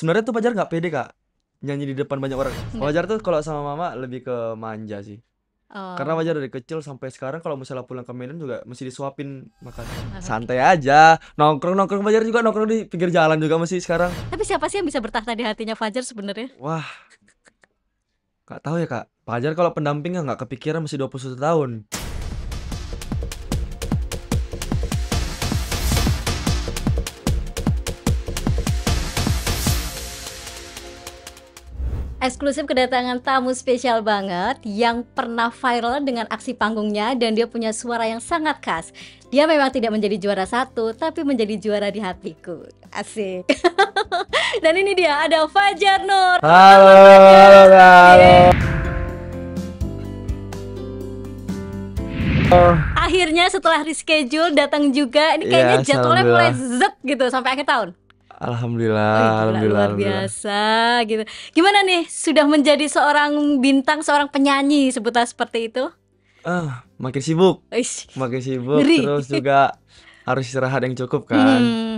sebenarnya tuh Fajar nggak pede kak nyanyi di depan banyak orang. Enggak. Fajar tuh kalau sama mama lebih ke manja sih. Karena Oh, Fajar dari kecil sampai sekarang kalau misalnya pulang ke Medan juga mesti disuapin makan. oke. Santai aja, nongkrong Fajar juga nongkrong di pinggir jalan juga masih sekarang. Tapi siapa sih yang bisa bertahta di hatinya Fajar sebenarnya? Wah, nggak tahu ya kak. Fajar kalau pendampingnya nggak kepikiran masih 21 tahun. Eksklusif kedatangan tamu spesial banget yang pernah viral dengan aksi panggungnya dan dia punya suara yang sangat khas. Dia memang tidak menjadi juara satu, tapi menjadi juara di hatiku. Asik. Dan ini dia ada Fajar Nur. Halo, Halo halo, Fajar. halo. Akhirnya setelah reschedule datang juga. Ini Ya, kayaknya jadwalnya mulai alhamdulillah. zet gitu sampai akhir tahun. Alhamdulillah, Oh gila alhamdulillah, luar alhamdulillah. biasa gitu. Gimana nih sudah menjadi seorang bintang, seorang penyanyi sebutlah seperti itu? Makin sibuk, Ish, makin sibuk, ngeri. terus juga harus istirahat yang cukup kan, Hmm,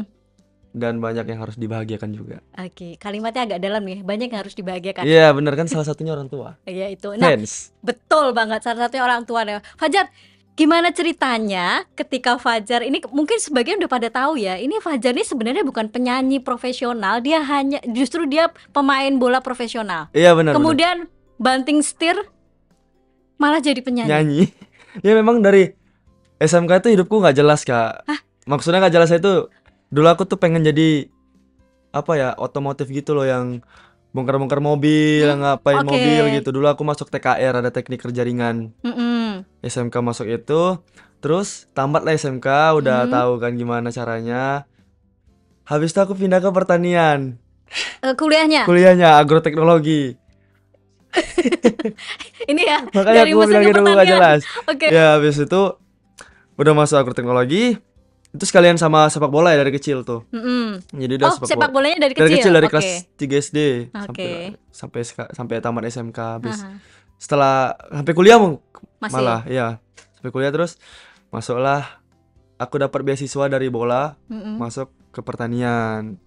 dan banyak yang harus dibahagiakan juga. oke, kalimatnya agak dalam nih. Banyak yang harus dibahagiakan. Iya, bener kan salah satunya orang tua, Ya itu. Nah, fans. betul banget salah satunya orang tua deh. Fajar, gimana ceritanya ketika Fajar ini mungkin sebagian udah pada tahu ya. Ini Fajar ini sebenarnya bukan penyanyi profesional, dia hanya justru dia pemain bola profesional. Iya benar-benar Kemudian banting setir malah jadi penyanyi. nyanyi. Ya memang dari SMK itu hidupku nggak jelas kak. Maksudnya nggak jelas itu dulu aku tuh pengen jadi apa ya otomotif gitu loh yang bongkar-bongkar mobil, yang ngapain Oke. mobil gitu. Dulu aku masuk TKR ada teknik kerja ringan. Mm-mm. SMK masuk itu, terus tamat lah SMK, udah Mhm. tahu kan gimana caranya. Habis itu aku pindah ke pertanian, Kuliahnya. kuliahnya agroteknologi. Ini ya Makanya dari aku mesin bilang ke hidupku gak pertanian. jelas. Oke. Ya habis itu udah masuk agroteknologi, itu sekalian sama sepak bola ya dari kecil tuh. Mm-mm. Jadi udah Oh, sepak sepak bola bolanya dari dari kecil kecil. dari Oke. kelas 3 SD sampai Oke. sampai sampai tamat SMK habis. Aha. Setelah sampai kuliah Masih. malah ya. Sampai kuliah terus masuklah aku dapat beasiswa dari bola Mm-mm. masuk ke pertanian.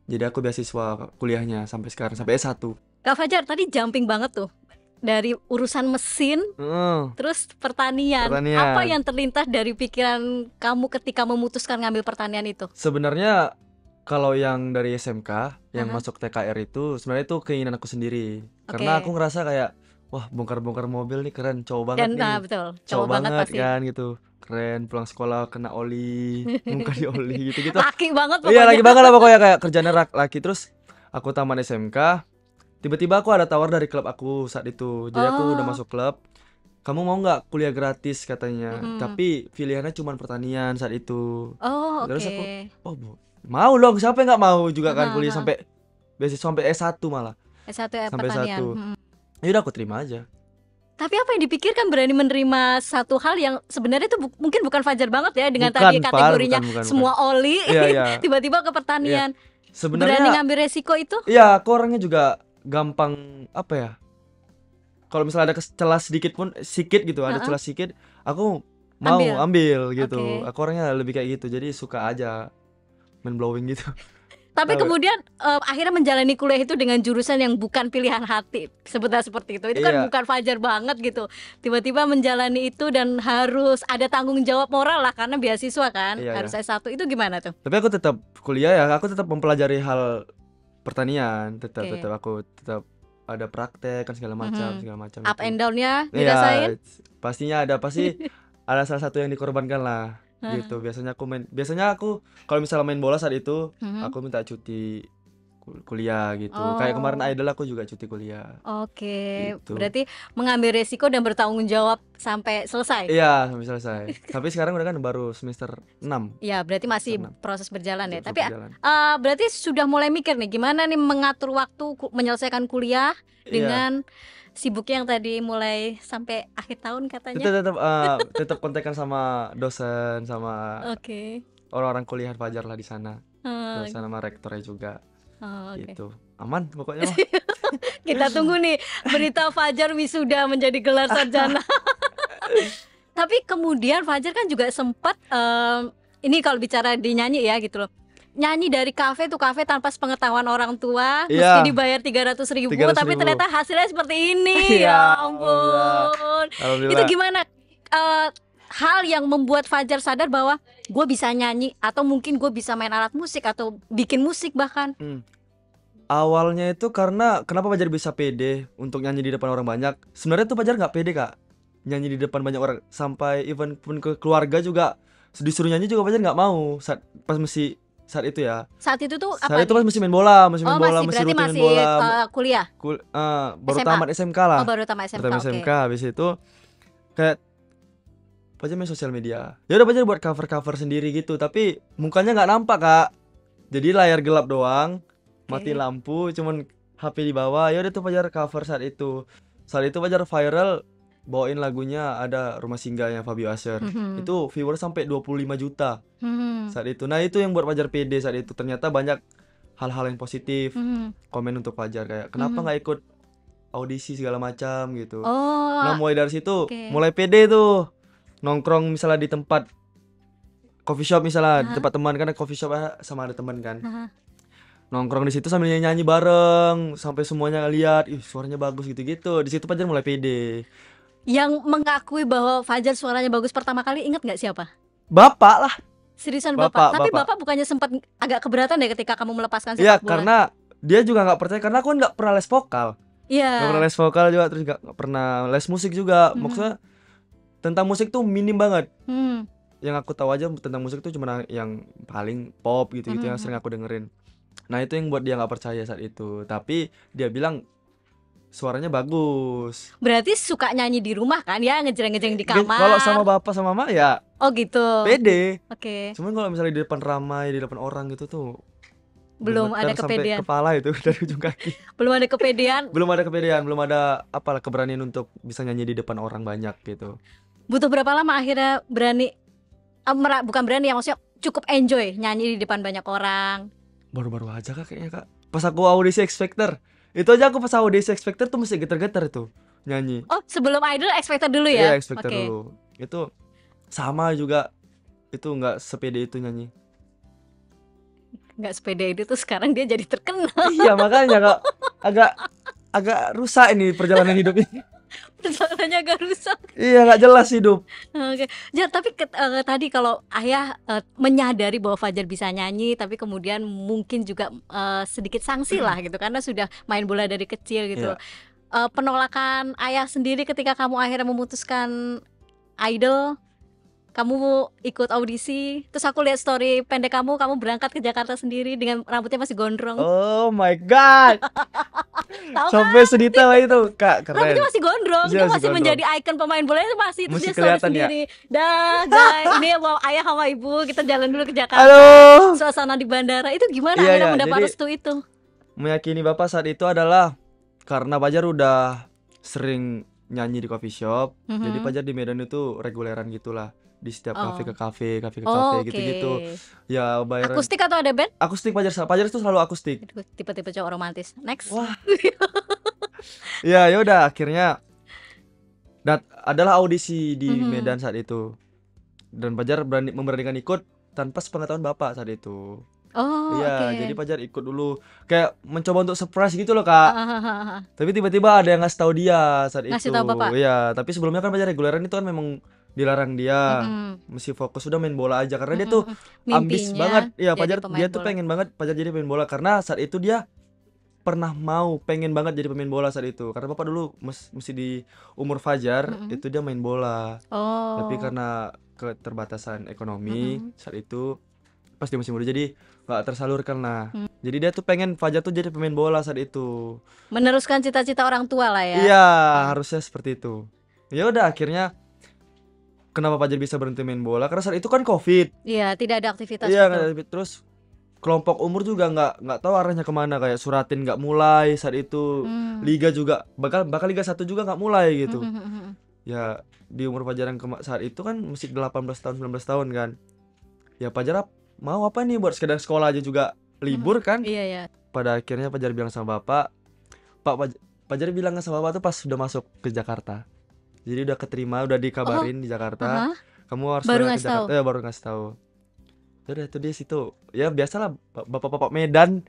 Jadi aku beasiswa kuliahnya sampai sekarang sampai S1. Kak Fajar tadi jumping banget tuh. Dari urusan mesin Heeh, terus pertanian. Apa pertanian. yang terlintas dari pikiran kamu ketika memutuskan ngambil pertanian itu? Sebenarnya kalau yang dari SMK yang Aha. masuk TKR itu sebenarnya itu keinginan aku sendiri. Karena aku Oke. ngerasa kayak wah bongkar-bongkar mobil nih keren, cowok banget Dan nih. betul, Cowok cowok banget banget pasti. kan gitu. Keren pulang sekolah kena oli, muka di oli gitu-gitu. Laki banget Iya pokoknya. lagi banget lah pokoknya kayak kerjanya laki. Terus aku tamat SMK, tiba-tiba aku ada tawar dari klub aku saat itu. Jadi aku udah Oh. masuk klub. Kamu mau nggak kuliah gratis katanya? Mm-mm. Tapi pilihannya cuma pertanian saat itu. Oh, Terus aku, oke. oh mau dong. Siapa yang nggak mau juga kan Aha, kuliah aha. sampai beasiswa sampai S1 malah. S1 ya Sampai pertanian. S1. Ya udah aku terima aja. Tapi apa yang dipikirkan berani menerima satu hal yang sebenarnya itu mungkin bukan Fajar banget ya dengan Bukan, tadi Far, kategorinya bukan. semua oli Iya, iya. tiba-tiba ke Iya. pertanian. Berani Sebenarnya ngambil resiko itu? iya, aku orangnya juga gampang apa ya? Kalau misalnya ada celah sedikit pun sedikit gitu, ada Heeh, celah sedikit, aku mau ambil. ambil gitu. Oke. Aku orangnya lebih kayak gitu. Jadi suka aja main blowing gitu. Tapi Tahu ya? kemudian akhirnya menjalani kuliah itu dengan jurusan yang bukan pilihan hati. Sebutlah seperti itu. Itu kan Iya, bukan Fajar banget gitu. Tiba-tiba menjalani itu dan harus ada tanggung jawab moral lah karena beasiswa kan. iya ya. Harus S1 itu gimana tuh? Tapi aku tetap kuliah ya, aku tetap mempelajari hal pertanian, tetap Oke. aku tetap ada praktek kan segala Mhm. macam Up gitu. and down-nya dirasain? Iya, pastinya ada pasti ada salah satu yang dikorbankan lah Heeh. gitu. Biasanya aku kalau misalnya main bola saat itu Mhm. aku minta cuti kuliah gitu. Kayak kemarin Oh, Idol aku juga cuti kuliah oke. gitu. Berarti mengambil resiko dan bertanggung jawab sampai selesai. Iya, sampai selesai. Tapi sekarang udah kan baru semester 6, Ya, berarti masih semester 6 proses berjalan ya. terus Tapi berjalan. berarti sudah mulai mikir nih gimana nih mengatur waktu menyelesaikan kuliah Iya, dengan sibuknya yang tadi mulai sampai akhir tahun katanya. tetap tetap tetap kontekan sama dosen sama Oke. orang-orang kuliah Fajar lah di sana. Eh, Dosen sama rektornya juga oh, oke. gitu. Aman pokoknya mah. Kita tunggu nih berita Fajar wisuda menjadi gelar sarjana. Tapi kemudian Fajar kan juga sempat ini kalau bicara di nyanyi ya gitu loh. nyanyi dari kafe tuh kafe tanpa sepengetahuan orang tua, Iya. meski dibayar 300.000, 300.000. tapi ternyata hasilnya seperti ini. Iya, Ya alhamdulillah. ampun. Itu Alhamdulillah. gimana hal yang membuat Fajar sadar bahwa gue bisa nyanyi atau mungkin gue bisa main alat musik atau bikin musik bahkan? Awalnya itu karena kenapa Fajar bisa pede untuk nyanyi di depan orang banyak. Sebenarnya tuh Fajar nggak pede kak, nyanyi di depan banyak orang. Sampai even pun ke keluarga juga disuruh nyanyi juga Fajar nggak mau saat itu ya. Saat itu tuh Saat apa itu nih? masih main bola, masih Oh main bola, masih, masih berarti rutin main masih bola. kuliah? Baru SMA? tamat SMK lah. Oh baru tamat SMK, Pertama oke. SMK habis itu kayak Fajar main sosial media. Ya udah Fajar buat cover sendiri gitu, tapi mukanya nggak nampak kak. Jadi layar gelap doang, mati lampu, cuman HP di bawah. Ya udah tuh Fajar cover saat itu. Saat itu Fajar viral bawain lagunya ada Rumah Singgahnya Fabio Asher. Itu viewer sampai 25 juta saat itu. Nah itu yang buat Fajar pede saat itu. Ternyata banyak hal-hal yang positif komen untuk Fajar kayak kenapa nggak ikut audisi segala macam gitu. Nah mulai dari situ mulai pede tuh nongkrong misalnya di tempat coffee shop misalnya di tempat teman, karena coffee shop sama ada teman kan. Nongkrong di situ sambil nyanyi bareng sampai semuanya lihat, ih suaranya bagus gitu-gitu. Di situ Fajar mulai pede. Yang mengakui bahwa Fajar suaranya bagus pertama kali inget nggak siapa? Bapak lah. Seriusan bapak? Tapi bapak bukannya sempat agak keberatan deh ketika kamu melepaskan sepak bola? Iya karena dia juga nggak percaya karena aku kan nggak pernah les vokal. Iya. Nggak pernah les vokal juga, terus nggak pernah les musik juga. Maksudnya tentang musik tuh minim banget. Yang aku tahu aja tentang musik tuh cuma yang paling pop gitu-gitu yang sering aku dengerin. Nah itu yang buat dia nggak percaya saat itu. Tapi dia bilang suaranya bagus. Berarti suka nyanyi di rumah kan ya, ngejreng-ngejreng di kamar? Kalau sama bapak sama mama ya oh gitu, pede. Oke. Cuman kalau misalnya di depan ramai, di depan orang gitu tuh belum ada kepedean. Sampai kepala itu dari ujung kaki. Belum ada kepedean. Belum ada kepedean, belum ada apalah keberanian untuk bisa nyanyi di depan orang banyak gitu. Butuh berapa lama akhirnya berani, bukan berani ya, maksudnya cukup enjoy nyanyi di depan banyak orang? Baru-baru aja kak kayaknya kak. Pas aku audisi X Factor, itu aja aku pas audisi X Factor tuh masih getar-getar itu nyanyi. Oh sebelum Idol X Factor dulu ya? Iya X Factor dulu. Itu sama juga, itu nggak sepede itu nyanyi. Nggak sepede itu tuh sekarang dia jadi terkenal. Iya makanya kak, agak rusak ini perjalanan hidup ini. Perjalanannya agak rusak. Iya nggak jelas hidup. Oke. Ya, tapi tadi kalau ayah menyadari bahwa Fajar bisa nyanyi, tapi kemudian mungkin juga sedikit sanksi lah gitu karena sudah main bola dari kecil gitu. Penolakan ayah sendiri ketika kamu akhirnya memutuskan idol, kamu ikut audisi, terus aku lihat story pendek kamu berangkat ke Jakarta sendiri dengan rambutnya masih gondrong. Oh my god. Sampai sedetail itu kak, keren. Rambutnya masih gondrong, dia masih menjadi ikon pemain bola itu masih dia story sendiri. Dah guys, ini mau ayah sama ibu kita jalan dulu ke Jakarta. Halo. Suasana di bandara itu gimana akhirnya mendapat restu itu? Meyakini bapak saat itu adalah karena Fajar udah sering nyanyi di coffee shop, jadi Fajar di Medan itu reguleran gitulah. Di setiap kafe ke kafe gitu-gitu. Ya bayaran. Akustik atau ada band? Akustik Fajar itu selalu akustik. Tipe-tipe cowok romantis. Next. Wah. ya udah akhirnya adalah audisi di Medan saat itu. Dan Fajar memberanikan ikut tanpa sepengetahuan bapak saat itu. Oh, iya, jadi Fajar ikut dulu kayak mencoba untuk surprise gitu loh kak. Tapi tiba-tiba ada yang ngasih tahu dia saat itu. Ngasih tahu bapak? Iya, tapi sebelumnya kan Fajar reguleran itu kan memang dilarang dia, mesti fokus sudah main bola aja karena dia tuh ambis banget. Iya, dia tuh pengen banget Fajar jadi pemain bola karena saat itu dia pernah pengen banget jadi pemain bola saat itu karena bapak dulu mesti di umur Fajar itu dia main bola. Tapi karena keterbatasan ekonomi saat itu pas dia masih muda jadi nggak tersalurkan lah. Jadi dia tuh pengen Fajar tuh jadi pemain bola saat itu. Meneruskan cita-cita orang tua lah ya. Iya, harusnya seperti itu. Ya udah akhirnya kenapa Fajar bisa berhenti main bola? Karena saat itu kan COVID. Iya, tidak ada aktivitas. Iya, terus kelompok umur juga nggak tahu arahnya kemana, kayak Suratin nggak mulai saat itu, Liga juga bakal Liga 1 juga nggak mulai gitu. Ya di umur Fajar yang saat itu kan masih 18 tahun 19 tahun kan. Ya Fajar mau apa nih buat sekedar sekolah aja juga libur kan. Iya. Pada akhirnya Fajar bilang sama bapak, Fajar bilang sama bapak tuh pas sudah masuk ke Jakarta. Jadi udah keterima, udah dikabarin di Jakarta. Kamu harus baru ke Jakarta. tahu. Baru ngasih tahu. Udah itu dia situ. Ya biasalah bapak-bapak Medan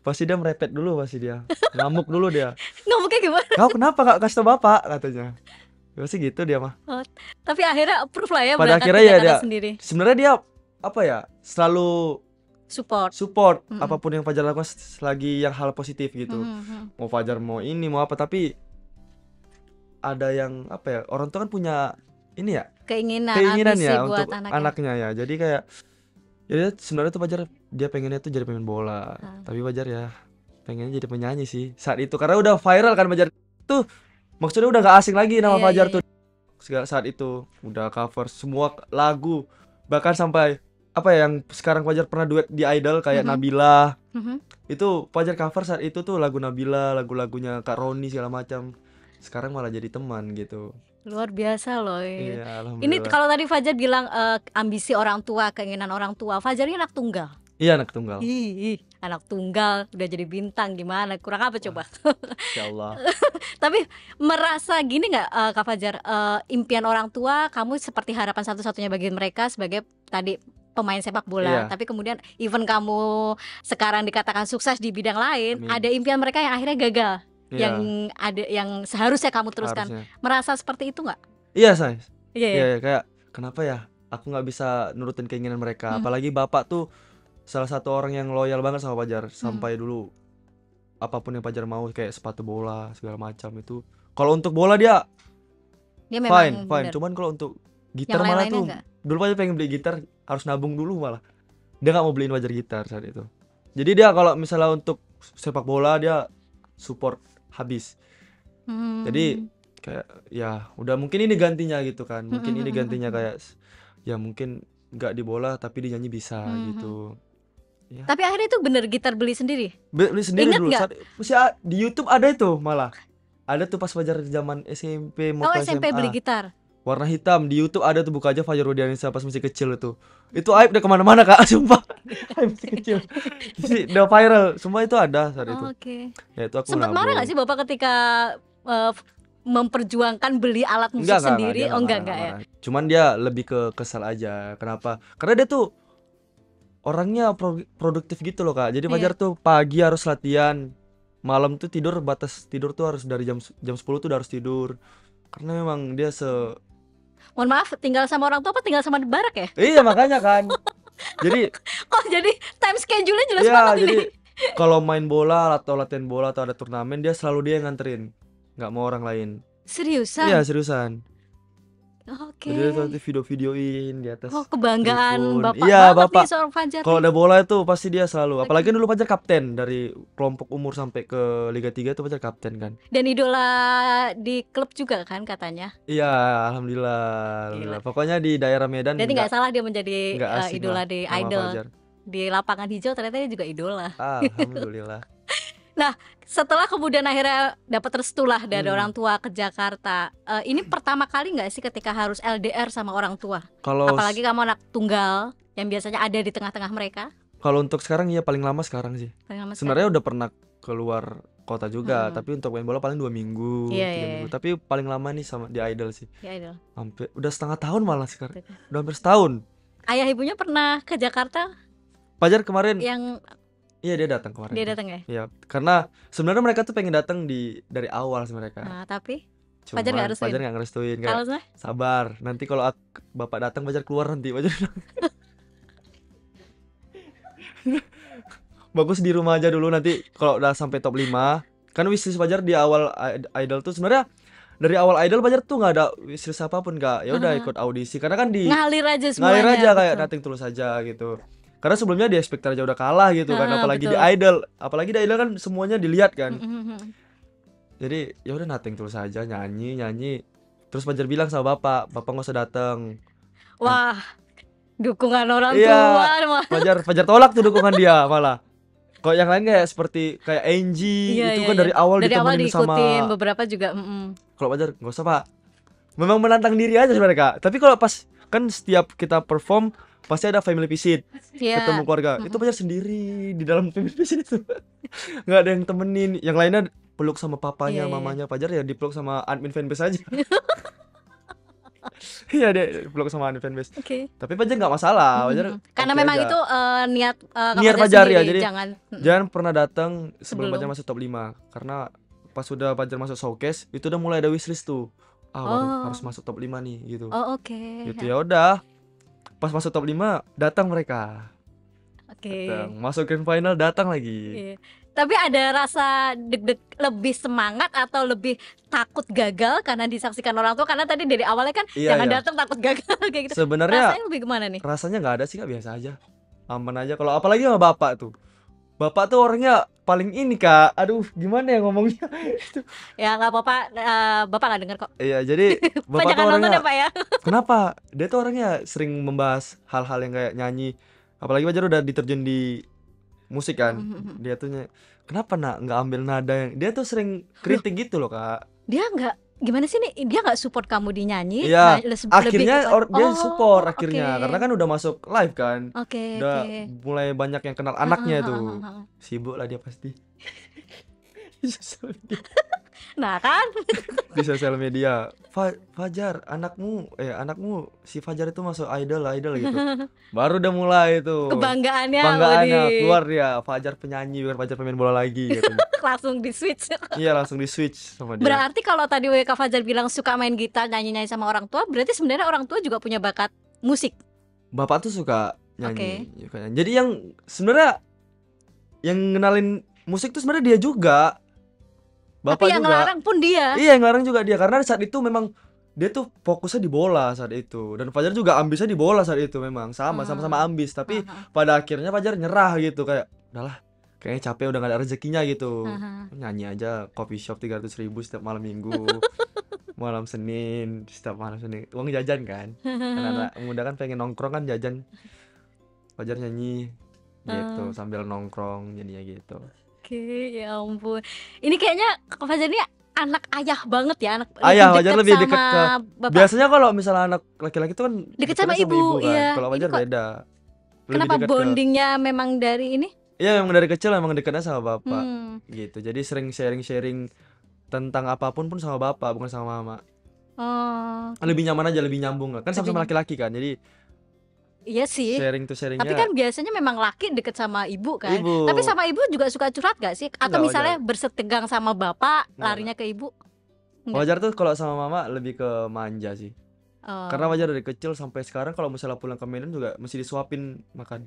pasti dia merepet dulu, pasti dia ngamuk dulu dia. Ngomongnya gimana? Kau kenapa gak kasih tau bapak, katanya. Pasti gitu dia mah. Oh, tapi akhirnya approve lah ya Pada berangkat akhirnya ke ya Jakarta dia sendiri. sebenarnya dia apa ya, selalu Support. support Mm-mm. apapun yang Fajar lakukan selagi yang hal positif gitu. Mhm. Mau Fajar mau ini mau apa, tapi ada yang apa ya, orang tua kan punya ini ya, Keinginan keinginan ambisi ya buat untuk anaknya. anaknya ya. Jadi kayak ya dia sebenarnya tuh Fajar dia pengennya tuh jadi pemain bola. Tapi Fajar ya pengennya jadi penyanyi sih saat itu, karena udah viral kan Fajar tuh, maksudnya udah gak asing lagi nama Iya, Fajar iya, tuh. Segala saat itu udah cover semua lagu, bahkan sampai apa ya, yang sekarang Fajar pernah duet di Idol kayak Mhm. Nabila. Mhm. Itu Fajar cover saat itu tuh lagu Nabila, lagu-lagunya Kak Roni segala macam. Sekarang malah jadi teman gitu. Luar biasa loh. Iya, Ini alhamdulillah. kalau tadi Fajar bilang ambisi orang tua, keinginan orang tua. Fajar ini anak tunggal. Iya, anak tunggal. Ih, anak tunggal udah jadi bintang, gimana? Kurang apa coba? Ya Allah. Tapi merasa gini nggak Kak Fajar, impian orang tua kamu seperti harapan satu-satunya bagi mereka sebagai tadi pemain sepak bola. Iya. Tapi kemudian even kamu sekarang dikatakan sukses di bidang lain, Amin. ada impian mereka yang akhirnya gagal, Iya, yang ada yang seharusnya kamu teruskan. harusnya. Merasa seperti itu nggak? Iya, say. Iya, Iya, ya, kayak kenapa ya aku nggak bisa nurutin keinginan mereka. Apalagi bapak tuh salah satu orang yang loyal banget sama Fajar. Sampai dulu apapun yang Fajar mau, kayak sepatu bola segala macam itu. Kalau untuk bola dia Dia fine, memang fine. bener. Cuman kalau untuk Yang gitar malah lain-lainnya tuh nggak? dulu Fajar pengen beli gitar, harus nabung dulu malah. Dia nggak mau beliin Fajar gitar saat itu. Jadi dia kalau misalnya untuk sepak bola dia support habis. Jadi kayak ya udah mungkin ini gantinya gitu kan. Mungkin ini gantinya kayak ya mungkin nggak di bola tapi di nyanyi bisa gitu. Ya. Tapi akhirnya itu bener gitar beli sendiri. Beli sendiri Ingat dulu. nggak? Masih di YouTube ada itu malah. Ada tuh pas Fajar zaman SMP mau Oh, ke SMP beli SMA. gitar. Warna hitam di YouTube ada tuh, buka aja Fajar Rudiansyah pas masih kecil itu. Itu aib udah kemana-mana kak, sumpah. Aib masih kecil. Jadi udah viral, semua itu ada saat itu. Oke. Ya itu aku Sempat marah nabung. gak sih Bapak ketika memperjuangkan beli alat musik sendiri? Dia Oh enggak nggak ya. marah. Cuman dia lebih ke kesal aja. Kenapa? Karena dia tuh orangnya produktif gitu loh kak. Jadi Fajar tuh pagi harus latihan, malam tuh tidur, batas tidur tuh harus dari jam 10 tuh udah harus tidur. Karena memang dia Mohon maaf, tinggal sama orang tua apa tinggal sama di barak ya? iya makanya kan. Jadi Oh jadi time schedule-nya jelas iya, banget jadi ini. kalau main bola atau latihan bola atau ada turnamen, dia selalu dia yang nganterin, nggak mau orang lain. Seriusan? Iya seriusan. Oke. Jadi dia tuh nanti video-videoin di atas. Oh kebanggaan tribun. Bapak Iya, banget Bapak. nih seorang Fajar Kalau nih. ada bola itu pasti dia selalu. Apalagi dulu Fajar kapten dari kelompok umur sampai ke Liga 3 tuh Fajar kapten kan. Dan idola di klub juga kan katanya. Iya, alhamdulillah. Pokoknya di daerah Medan Jadi nggak salah dia menjadi nggak asing idola lah di nama idol. Fajar. Di lapangan hijau ternyata dia juga idola. Alhamdulillah. Nah, setelah kemudian akhirnya dapat restu lah dari orang tua ke Jakarta, ini pertama kali nggak sih ketika harus LDR sama orang tua? Kalau Apalagi kamu anak tunggal yang biasanya ada di tengah-tengah mereka. kalau untuk sekarang ya paling lama sekarang sih. Paling lama sekali. Sebenarnya udah pernah keluar kota juga, tapi untuk main bola paling 2 minggu, Iya, 3 iya, minggu. Tapi paling lama nih sama di Idol sih. Ya, idol. Hampir udah setengah tahun malah sekarang. Udah hampir setahun. Ayah ibunya pernah ke Jakarta Fajar kemarin yang iya dia datang kemarin. dia tuh. datang ya? Iya, karena sebenarnya mereka tuh pengen datang dari awal sih mereka. Nah, tapi Cuman Fajar nggak restuin? Fajar nggak ngerestuin, kayak alasannya sabar. Nanti kalau bapak datang Fajar keluar nanti. Fajar bilang. Bagus di rumah aja dulu, nanti kalau udah sampai top 5. Kan wishlist Fajar di awal Idol tuh sebenarnya dari awal Idol Fajar tuh nggak ada wishlist apapun kak. Ya udah ikut audisi karena kan di ngalir aja semuanya. ngalir aja kayak betul. Nothing Tulus aja gitu. Karena sebelumnya di Expector aja udah kalah gitu kan, apalagi di betul. Idol. Apalagi di Idol kan semuanya dilihat kan. Mhm. Jadi ya udah Nothing Tulus aja, nyanyi. Terus Fajar bilang sama bapak nggak usah datang. Wah, dukungan orang Iya. tua mah. Fajar tolak tuh dukungan dia malah. Kalau yang lain kayak seperti kayak Angie Iya, itu iya, kan iya. dari awal Dari awal ditemenin sama. diikutin, beberapa juga. Kalau Fajar nggak usah pak. Memang menantang diri aja sebenarnya kak. Tapi kalau pas kan setiap kita perform pasti ada family visit, Iya. ketemu keluarga. Itu Fajar sendiri di dalam family visit itu. Nggak ada yang temenin. Yang lainnya peluk sama papanya, Iya, iya. mamanya. Fajar ya dipeluk sama admin fanbase aja. Iya dia blok sama fanbase. Oke. Tapi Fajar nggak masalah, Fajar Karena oke memang aja. itu niat Niat Fajar Fajar ya, sendiri, jadi jangan jangan pernah datang sebelum Sebelum. Fajar masuk top 5. Karena pas sudah Fajar masuk showcase itu udah mulai ada wishlist tuh. Ah baru harus Oh. masuk top 5 nih gitu. Oh, oke. Gitu ya udah. Pas masuk top 5 datang mereka. Oke. Datang. Masuk grand final datang lagi. Iya. Tapi ada rasa deg-deg lebih semangat atau lebih takut gagal karena disaksikan orang tua, karena tadi dari awalnya kan Iya, jangan iya. datang takut gagal kayak gitu. Sebenarnya Rasanya lebih kemana nih? rasanya nggak ada sih Kak, biasa aja. Aman aja kalau apalagi sama bapak tuh. Bapak tuh orangnya paling ini Kak. Aduh, gimana ya ngomongnya? Ya nggak apa-apa, Bapak nggak dengar kok. Iya, jadi Pak bapak tuh jangan nonton orangnya ya Pak ya. kenapa? Dia tuh orangnya sering membahas hal-hal yang kayak nyanyi. Apalagi Fajar udah diterjun di musik kan. Dia tuh kenapa nak nggak ambil nada yang dia tuh sering kritik gitu loh Kak. Dia nggak gimana sih nih? Dia nggak support kamu di nyanyi? Iya, lebih akhirnya dia Oh, support akhirnya oke. karena kan udah masuk live kan. Oke, Udah oke. mulai banyak yang kenal anaknya Heeh, tuh. heeh, heeh. Sibuk lah dia pasti. Di sosial media. Nah kan, Di sosial media. Fajar, anakmu si Fajar itu masuk idol gitu. Baru udah mulai tuh. kebanggaannya Banggaannya Odi. keluar dia, Fajar penyanyi bukan Fajar pemain bola lagi gitu. Langsung di switch. Iya, langsung di switch sama dia. Berarti kalau tadi WK Fajar bilang suka main gitar, nyanyi-nyanyi sama orang tua, berarti sebenarnya orang tua juga punya bakat musik. Bapak tuh suka nyanyi. Suka nyanyi. Jadi yang sebenarnya yang ngenalin musik tuh sebenarnya dia juga. Bapak Tapi yang juga. ngelarang pun dia. Iya, yang larang juga dia karena saat itu memang dia tuh fokusnya di bola saat itu dan Fajar juga ambisnya di bola saat itu memang sama-sama ambis tapi pada akhirnya Fajar nyerah gitu kayak udahlah kayaknya capek udah gak ada rezekinya gitu. Nyanyi aja coffee shop 300.000 setiap malam minggu. Malam Senin, setiap malam Senin uang jajan kan. Anak-anak muda kan pengen nongkrong kan jajan. Fajar nyanyi gitu sambil nongkrong jadinya gitu. Oke, ya ampun. Ini kayaknya Kak Fajar ini anak ayah banget ya, anak Ayah Fajar lebih dekat sama ke bapak. biasanya kalau misalnya anak laki-laki itu kan Deket dekatnya sama ibu, kan. iya. Kalau Ini Fajar kok beda. Lebih Kenapa dekat bondingnya memang dari ini? Iya, memang dari kecil memang dekatnya sama bapak. Hmm. Gitu. Jadi sering sharing-sharing tentang apapun pun sama bapak, bukan sama mama. Oh, Lebih nyaman aja, lebih nyambung lah. Kan sama-sama laki-laki kan. Jadi iya sih. sharing tuh sharingnya. Tapi kan biasanya memang laki deket sama ibu kan. Ibu. Tapi sama ibu juga suka curhat gak sih? Atau Enggak, misalnya bersetegang sama bapak, Enggak, larinya ke ibu? Enggak. Fajar tuh kalau sama mama lebih ke manja sih. Oh. Karena Fajar dari kecil sampai sekarang kalau misalnya pulang ke Medan juga mesti disuapin makan.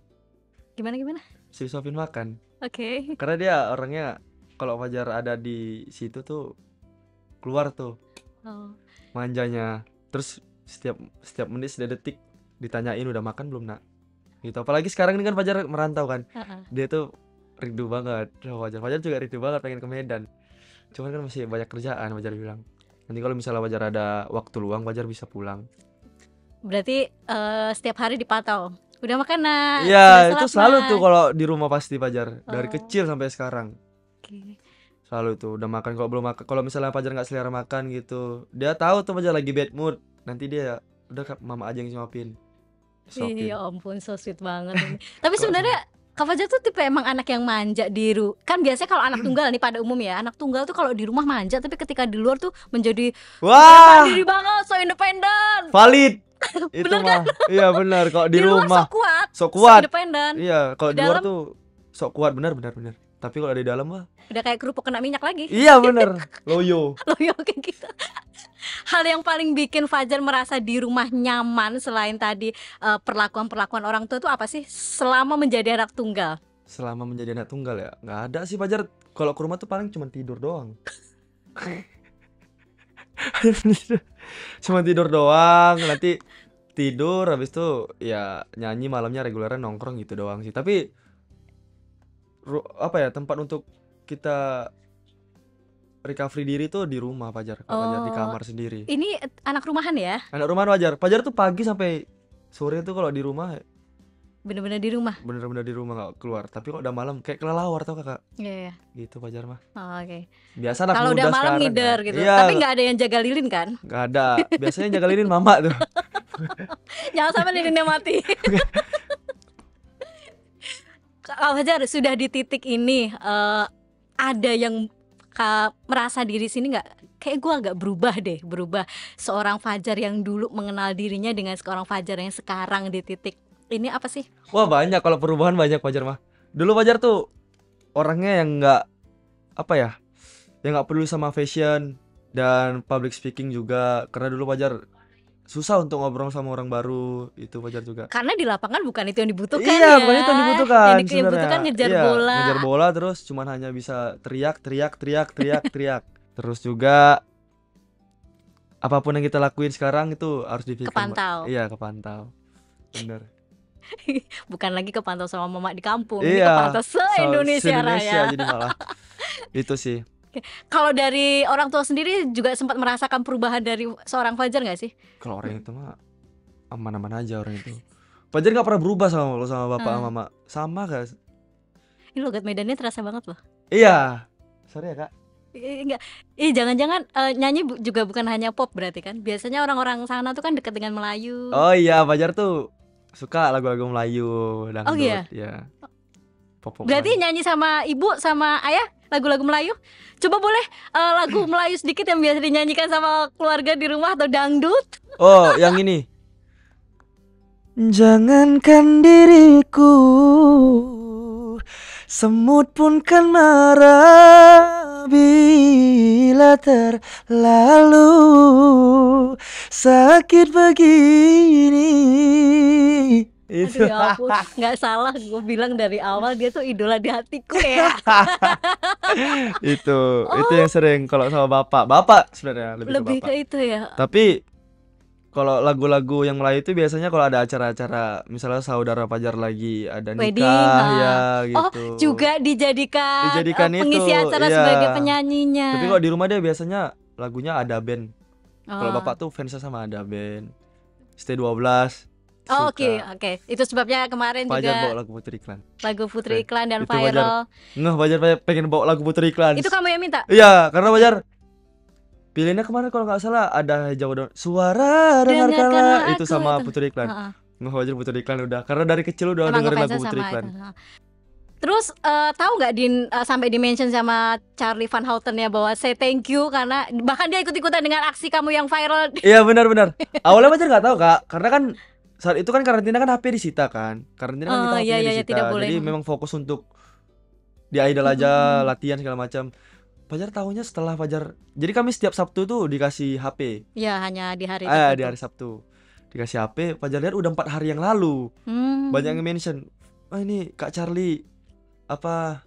Gimana? Mesti disuapin makan. Oke. Karena dia orangnya kalau Fajar ada di situ tuh keluar tuh Oh. manjanya. Terus setiap menit setiap detik ditanyain udah makan belum nak gitu. Apalagi sekarang ini kan Fajar merantau kan. Dia tuh rindu banget sama Fajar juga rindu banget pengen ke Medan, cuman kan masih banyak kerjaan. Fajar bilang nanti kalau misalnya Fajar ada waktu luang Fajar bisa pulang. Berarti setiap hari dipantau. Udah makan nak? Iya, Udah itu sholat, selalu nak? tuh kalau di rumah pasti Fajar dari Oh. kecil sampai sekarang Oke. selalu tuh udah makan. Kalau belum makan, kalau misalnya Fajar nggak selera makan gitu, dia tahu tuh Fajar lagi bad mood, nanti dia udah mama aja yang suapin. Ya ampun, so sweet banget ini. Tapi sebenarnya Kak Fajar tuh tipe emang anak yang manja kan biasanya kalau anak tunggal nih pada umum ya, anak tunggal tuh kalau di rumah manja tapi ketika di luar tuh menjadi Wah, mandiri banget, so independen. valid. Itu Bener mah iya benar. Kalau di luar rumah sok kuat, sok kuat. independen. Iya, kalau Di di luar dalam- tuh sok kuat, benar. Tapi kalau di dalam mah Udah kayak kerupuk kena minyak lagi. iya benar, loyo. Loyo kayak gitu. Hal yang paling bikin Fajar merasa di rumah nyaman selain tadi perlakuan-perlakuan orang tua tuh apa sih selama menjadi anak tunggal? Selama menjadi anak tunggal ya nggak ada sih Fajar. Kalau ke rumah tuh paling cuma tidur doang. Cuma tidur doang, nanti tidur habis itu ya nyanyi, malamnya reguleran nongkrong gitu doang sih. Tapi apa ya, tempat untuk kita recovery diri tuh di rumah Fajar. Kalau Fajar di kamar sendiri. Ini anak rumahan ya? Anak rumahan Fajar tuh pagi sampai sore tuh kalau di rumah Bener-bener di rumah. bener-bener di rumah nggak keluar. Tapi kalau udah malam kayak kelelawar tau kakak. Iya. Gitu Fajar mah. Oh, oke. Biasa anak Kalau muda udah malam sekarang ngider kan. gitu. Iya, Tapi nggak ada yang jaga lilin kan? nggak ada. Biasanya yang jaga lilin mama tuh. Jangan sampai lilinnya mati. Kak Fajar sudah di titik ini ada yang merasa diri sini nggak kayak gue agak berubah seorang Fajar yang dulu mengenal dirinya dengan seorang Fajar yang sekarang di titik ini apa sih? Wah banyak, kalau perubahan banyak Fajar mah. Dulu Fajar tuh orangnya yang nggak apa ya, yang nggak peduli sama fashion dan public speaking juga. Karena dulu Fajar susah untuk ngobrol sama orang baru, itu Fajar juga. Karena di lapangan bukan itu yang dibutuhkan Iya, ya. bukan itu yang dibutuhkan Yang sebenarnya. dibutuhkan ngejar Iya, bola. ngejar bola terus cuman hanya bisa teriak. Terus juga apapun yang kita lakuin sekarang itu harus dipikirkan. Kepantau. Iya, kepantau. Bener. Bukan lagi kepantau sama mama di kampung, ini Iya, kepantau se-Indonesia se-Indonesia Raya. jadi malah. Itu sih. Kalau dari orang tua sendiri juga sempat merasakan perubahan dari seorang Fajar nggak sih? Kalau orang itu mah aman-aman aja orang itu. Fajar nggak pernah berubah sama lo, sama bapak sama mama. Sama gak? Ini logat Medannya terasa banget loh. Iya. Sorry ya, Kak. Enggak. Jangan-jangan nyanyi juga bukan hanya pop berarti kan? Biasanya orang-orang sana tuh kan dekat dengan Melayu. Oh iya, Fajar tuh suka lagu-lagu Melayu, dangdut. Oh iya? Ya. Pop-pop Berarti Melayu. nyanyi sama ibu sama ayah lagu-lagu Melayu. Coba boleh lagu Melayu sedikit yang biasa dinyanyikan sama keluarga di rumah atau dangdut? Oh, yang ini. Jangankan diriku, semut pun kan marah bila terlalu sakit begini. Itu. Aduh ya ampun, nggak salah gue bilang dari awal dia tuh idola di hatiku ya. Itu yang sering kalau sama bapak sebenarnya lebih ke bapak. Lebih ke itu ya. Tapi kalau lagu-lagu yang Melayu itu biasanya kalau ada acara-acara, misalnya saudara Fajar lagi ada Wedding, nikah ya Oh, gitu. juga dijadikan pengisi itu, acara iya. sebagai penyanyinya. Tapi kalau di rumah dia biasanya lagunya ada band. Kalau Oh. bapak tuh fansnya sama ada band. ST12. Oh, suka. oke. Itu sebabnya kemarin Fajar juga bawa lagu Putri Iklan. lagu Putri Keren. Iklan dan Itu Fajar. viral. Fajar pengen bawa lagu Putri Iklan. Itu kamu yang minta? Iya, karena Fajar pilihannya kemarin kalau nggak salah ada jauh daun suara dengarkanlah itu sama itu. Putri Iklan. Wajar Putri Iklan udah, karena dari kecil udah Emang dengerin lagu ngefansnya Putri sama Iklan. itu. Terus tahu nggak sampai di mention sama Charlie Van Houten ya bahwa say thank you karena bahkan dia ikut-ikutan dengan aksi kamu yang viral. Iya benar. Awalnya Fajar nggak tahu Kak, karena kan saat itu kan karantina kan HP disita kan. Karantina kan kita HP-nya disita. tidak boleh. Jadi memang fokus untuk di idol aja, latihan segala macam. Fajar tahunya setelah Fajar. Jadi kami setiap Sabtu tuh dikasih HP. Ya, hanya di hari Di hari Sabtu. Dikasih HP, Fajar lihat udah 4 hari yang lalu. Banyak yang mention, ini Kak Charlie apa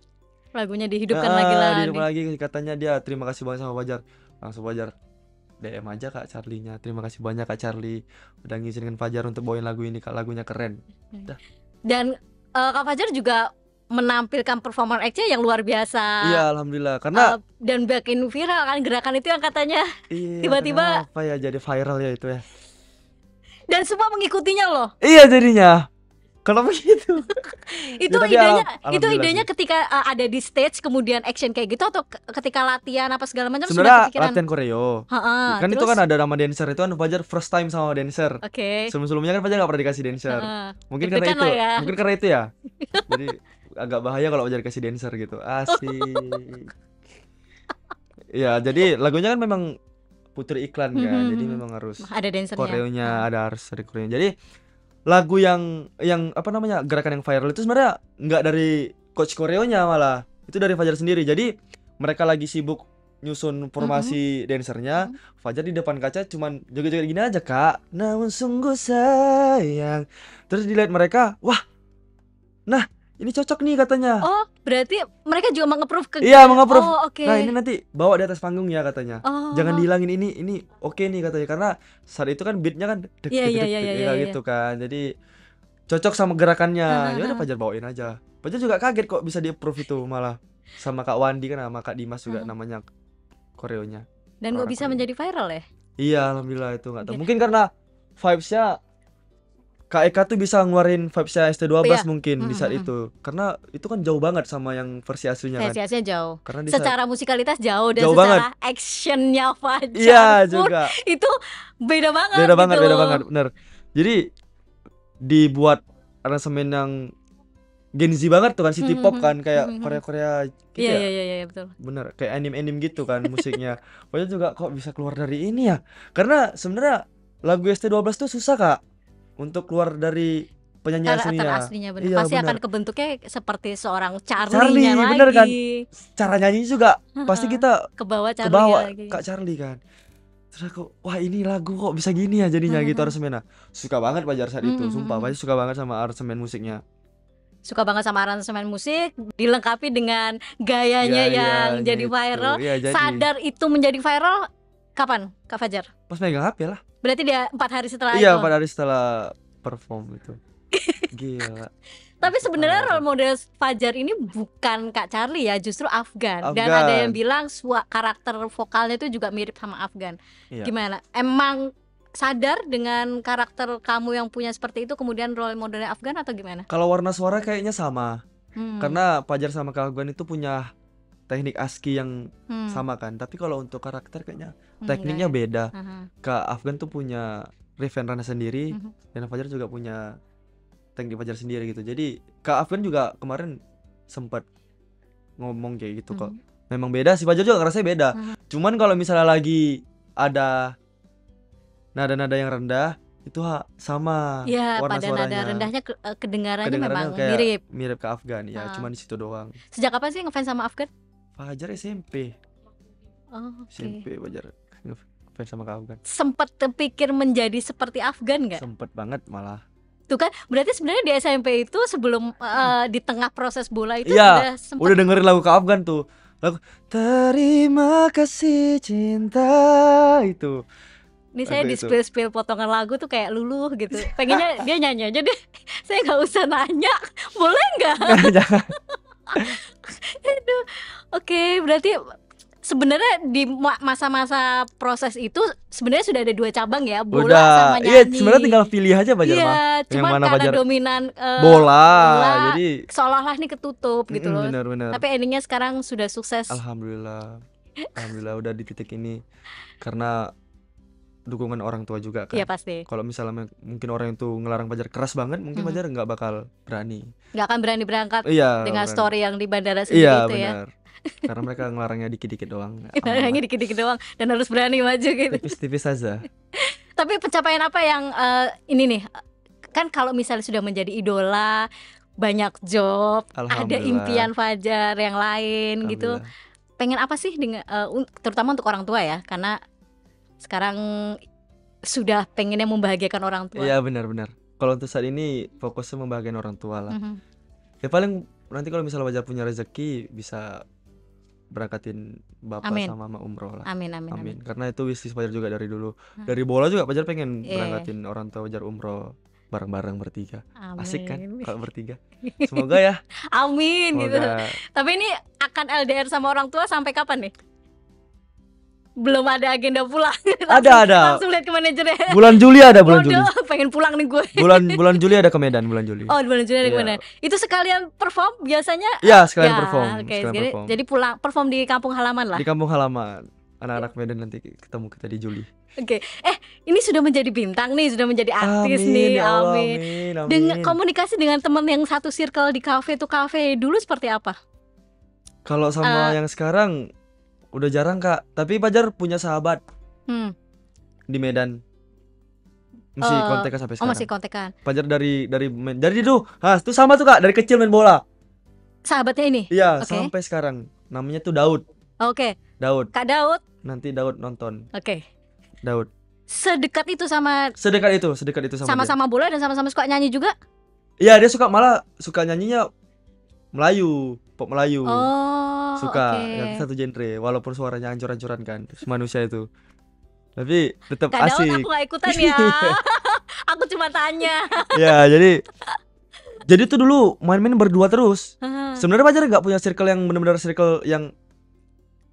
lagunya dihidupkan lagi. Dihidupkan lagi, katanya dia terima kasih banget sama Fajar. Langsung Fajar DM aja Kak Charlie-nya. Terima kasih banyak Kak Charlie udah ngizinin Fajar untuk bawain lagu ini, Kak. Lagunya keren. Dan Kak Fajar juga menampilkan performer act-nya yang luar biasa. Iya, alhamdulillah. Karena dan bikin viral kan gerakan itu yang katanya tiba-tiba apa ya jadi viral ya itu ya. Dan semua mengikutinya loh. Iya jadinya. Kalau begitu. Itu idenya ketika ada di stage kemudian action kayak gitu atau ketika latihan apa segala macam sudah kepikiran? Latihan koreo. Kan terus? Itu kan ada nama dancer, itu kan Fajar first time sama dancer. Oke. Sebelum-sebelumnya kan Fajar gak pernah dikasih dancer. Mungkin karena itu ya. Jadi agak bahaya kalau Fajar dikasih dancer gitu. Asik. Ya, jadi lagunya kan memang Putri Iklan kan. Jadi memang harus ada dancernya. Koreonya, harus ada koreonya. Jadi lagu yang apa namanya gerakan yang viral itu sebenarnya nggak dari coach koreonya, malah itu dari Fajar sendiri. Jadi mereka lagi sibuk nyusun formasi dancernya, Fajar di depan kaca cuman joget-joget gini aja Kak, namun sungguh sayang. Terus dilihat mereka, wah, nah ini cocok nih katanya. Oh, berarti mereka juga meng-approve ke Iya, meng-approve. Oh, okay. Nah, ini nanti bawa di atas panggung ya katanya. Jangan dihilangin ini oke nih katanya. Karena saat itu kan beatnya kan dek gitu kan. Jadi cocok sama gerakannya. Ya udah Fajar bawain aja. Fajar juga kaget kok bisa di-approve itu malah. Sama Kak Wandi kan, sama Kak Dimas juga namanya koreonya. Dan kok bisa menjadi viral ya? Iya, alhamdulillah itu enggak tahu. Mungkin karena vibes-nya Kak Eka tuh bisa ngeluarin vibes-nya ST12 mungkin di saat itu. Karena itu kan jauh banget sama yang versi aslinya kan. Versi aslinya jauh. Karena secara musikalitas jauh dan jauh secara banget. actionnya Fajar juga. Itu beda banget. Beda banget, bener. Jadi dibuat aransemen yang Gen Z banget tuh kan, city pop kan, kayak Mhm. Korea-Korea gitu Iya ya. iya iya iya, betul. Bener, kayak anime-anime gitu kan musiknya. Padahal juga kok bisa keluar dari ini ya? Karena sebenarnya lagu ST12 tuh susah Kak untuk keluar dari penyanyi Karakter aslinya. aslinya bener, Iya pasti akan bener. kebentuknya seperti seorang Charlie-nya Charlie, bener kan? lagi. Cara nyanyi juga pasti Heeh, kita kebawa Charlie-nya kebawa lagi. Kak Charlie kan. Terus aku, wah ini lagu kok bisa gini ya jadinya gitu aransemennya. Suka banget Pajar saat itu, sumpah pasti suka banget sama aransemen musiknya. Suka banget sama aransemen musik, dilengkapi dengan gayanya yang Gayanya jadi itu, viral. iya jadi Sadar itu menjadi viral kapan, Kak Fajar? pas megang HP lah. Berarti dia 4 hari setelah Iya, itu. pada hari setelah perform itu. Gila. Tapi Itu sebenarnya parah. role model Fajar ini bukan Kak Charlie ya, justru Afgan. Dan Afgan. ada yang bilang karakter vokalnya itu juga mirip sama Afgan. Iya. Gimana? Emang sadar dengan karakter kamu yang punya seperti itu, kemudian role modelnya Afgan atau gimana? Kalau warna suara kayaknya sama. Hmm. Karena Pajar sama Kak Afgan itu punya teknik ASCII yang Hmm. sama kan. Tapi kalau untuk karakter kayaknya Hmm, tekniknya enggak ya? beda. Aha. Kak Afgan tuh punya referensi sendiri Mhm. dan Fajar juga punya teknik Fajar sendiri gitu. Jadi Kak Afgan juga kemarin sempat ngomong kayak gitu kok. Memang beda sih, Fajar juga ngerasa beda. Cuman kalau misalnya lagi ada nada-nada yang rendah itu sama Iya, warna pada suaranya. nada rendahnya kedengarannya Kedengarannya memang kayak mirip. mirip ke Afgan ya, cuman di situ doang. Sejak kapan sih ngefans sama Afgan? Fajar SMP. Oh, oke. SMP Fajar ngefans sama Kak Afgan. Sempet terpikir menjadi seperti Afgan nggak? Sempet banget malah. Tuh kan, berarti sebenarnya di SMP itu sebelum di tengah proses bola itu Iya, udah sempet. udah dengerin lagu Kak Afgan tuh. Lagu Terima Kasih Cinta itu. Ini saya Lagu di itu. spill potongan lagu tuh kayak luluh gitu. Pengennya dia nyanyi aja deh. Saya nggak usah nanya, boleh nggak? Jangan. Aduh. Oke, berarti sebenarnya di masa-masa proses itu sebenarnya sudah ada 2 cabang ya, bola sama nyanyi. Iya, sebenarnya tinggal pilih aja Fajar Iya, mah. Yang cuma mana karena Fajar dominan bola, bola, jadi seolah-olah nih ketutup gitu loh. bener-bener. Tapi endingnya sekarang sudah sukses. Alhamdulillah. Alhamdulillah udah di titik ini karena dukungan orang tua juga kan. Iya pasti. Kalau misalnya mungkin orang itu ngelarang Fajar keras banget, mungkin Fajar nggak bakal berani. Nggak akan berani berangkat Iya, dengan berani. story yang di bandara sendiri Iya, itu ya. benar. Karena mereka ngelarangnya dikit-dikit doang. Ngelarangnya dikit-dikit doang dan harus berani maju gitu. Tipis-tipis saja. Tapi pencapaian apa yang ini nih? Kan kalau misalnya sudah menjadi idola, banyak job, ada Alhamdulillah. impian Fajar yang lain gitu. Alhamdulillah. Pengen apa sih dengan terutama untuk orang tua ya, karena sekarang sudah pengennya membahagiakan orang tua. Iya, benar-benar. Kalau untuk saat ini fokusnya membahagiakan orang tua lah. Mhm. Ya paling nanti kalau misalnya Fajar punya rezeki bisa berangkatin bapak Amin. sama mama umroh lah. Amin amin amin. Amin. Karena itu wishlist Fajar juga dari dulu. Dari bola juga Fajar pengen Iya. berangkatin orang tua Fajar umroh bareng-bareng bertiga. Asik kan Amin. kalau bertiga. Semoga ya. Amin gitu. Semoga. Tapi ini akan LDR sama orang tua sampai kapan nih? Belum ada agenda pulang. Ada. Langsung lihat ke manajernya. Bulan Juli ada bulan Juli. Waduh, pengen pulang nih gue. Bulan Juli ada ke Medan bulan Juli. Oh, di bulan Juli ada Iya. gimana? Itu sekalian perform biasanya? Iya, sekalian Ya, perform. oke. Sekalian Jadi, perform. jadi pulang perform di kampung halaman lah. Di kampung halaman. Anak-anak Medan nanti ketemu kita di Juli. Oke. Ini sudah menjadi bintang nih, sudah menjadi artis nih. ya Allah, Amin. amin. Dengan komunikasi dengan teman yang satu circle di kafe tuh kafe dulu seperti apa? Kalau sama yang sekarang udah jarang Kak. Tapi Fajar punya sahabat di Medan. Masih kontekan sampai Oh, sekarang. masih kontekan. Fajar dari itu, itu sama tuh Kak, dari kecil main bola. Sahabatnya ini? Iya, Oke. sampai sekarang. Namanya tuh Daud. Oke. Daud. Kak Daud. Nanti Daud nonton. Oke. Daud. Sedekat itu sama Sedekat itu sama dia. sama-sama bola dan sama-sama suka nyanyi juga? Iya, dia malah suka nyanyinya Melayu, pop Melayu. Oh, Suka oke. yang satu genre, walaupun suaranya ancur-ancuran kan, manusia itu. Tapi tetap Kak Daud asik. aku gak ikutan ya. Aku cuma tanya. Ya, jadi tuh dulu main-main berdua terus. Sebenarnya Fajar nggak punya circle yang benar-benar circle yang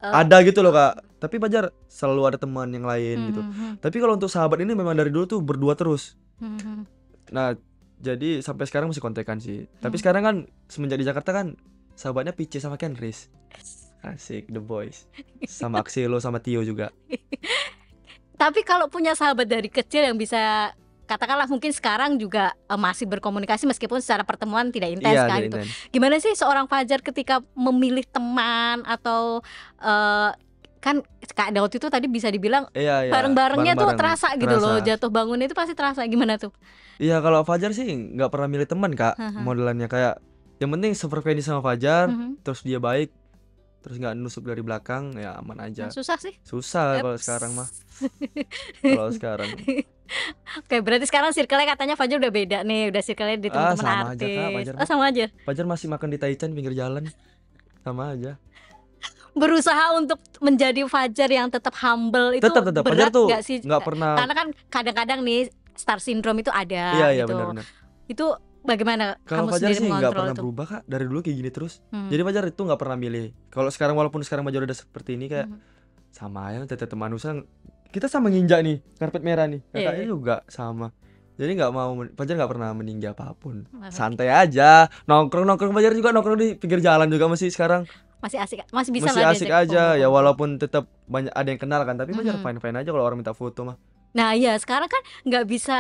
ada gitu loh Kak. Tapi Fajar selalu ada teman yang lain gitu. Tapi kalau untuk sahabat ini memang dari dulu tuh berdua terus. Nah, jadi sampai sekarang masih kontekan sih. Tapi sekarang kan semenjak di Jakarta kan sahabatnya Pice sama Kenris. Asik, The Boys. Sama Axelo sama Tio juga. Tapi kalau punya sahabat dari kecil yang bisa katakanlah mungkin sekarang juga masih berkomunikasi meskipun secara pertemuan tidak intens Iya, kan tidak gitu. intens. Gimana sih seorang Fajar ketika memilih teman atau kan Kak Daud itu tadi bisa dibilang Iya, iya, bareng-barengnya tuh bareng-bareng, terasa gitu loh, terasa. jatuh bangunnya itu pasti terasa, gimana tuh? Iya, kalau Fajar sih nggak pernah milih teman, Kak. Haha. Modelannya kayak yang penting sefrekuensi sama Fajar, Mhm. terus dia baik, terus nggak nusuk dari belakang, ya aman Nah, aja. susah sih. Susah kalau Eps. sekarang mah. Kalau sekarang. Oke, berarti sekarang circle-nya katanya Fajar udah beda nih, udah circle-nya di teman-teman Sama aja, Kak, artis. Fajar Oh, mah. sama aja. Fajar masih makan di Taichan pinggir jalan. Sama aja. Berusaha untuk menjadi Fajar yang tetap humble itu Tetap Fajar berat tuh nggak sih? nggak pernah. Karena kan kadang-kadang nih star syndrome itu ada Iya, gitu. benar-benar. Itu bagaimana Kalau kamu Fajar sendiri sih nggak mengontrol pernah itu? berubah, Kak. Dari dulu kayak gini terus. Hmm. Jadi Fajar itu nggak pernah milih. Kalau sekarang walaupun sekarang Fajar udah seperti ini kayak Mhm. sama aja tetap manusia. Kita sama nginjak nih karpet merah nih. Kakaknya Iya. juga sama. Jadi nggak mau Fajar nggak pernah meninggi apapun. Oke. Santai aja. Nongkrong Fajar juga nongkrong di pinggir jalan juga masih sekarang. Masih asik, masih bisa Masih lah asik diajak aja ya, kumpul-kumpul. walaupun tetap banyak ada yang kenal kan, tapi Fajar Mhm. fine-fine aja kalau orang minta foto mah. Nah iya, sekarang kan nggak bisa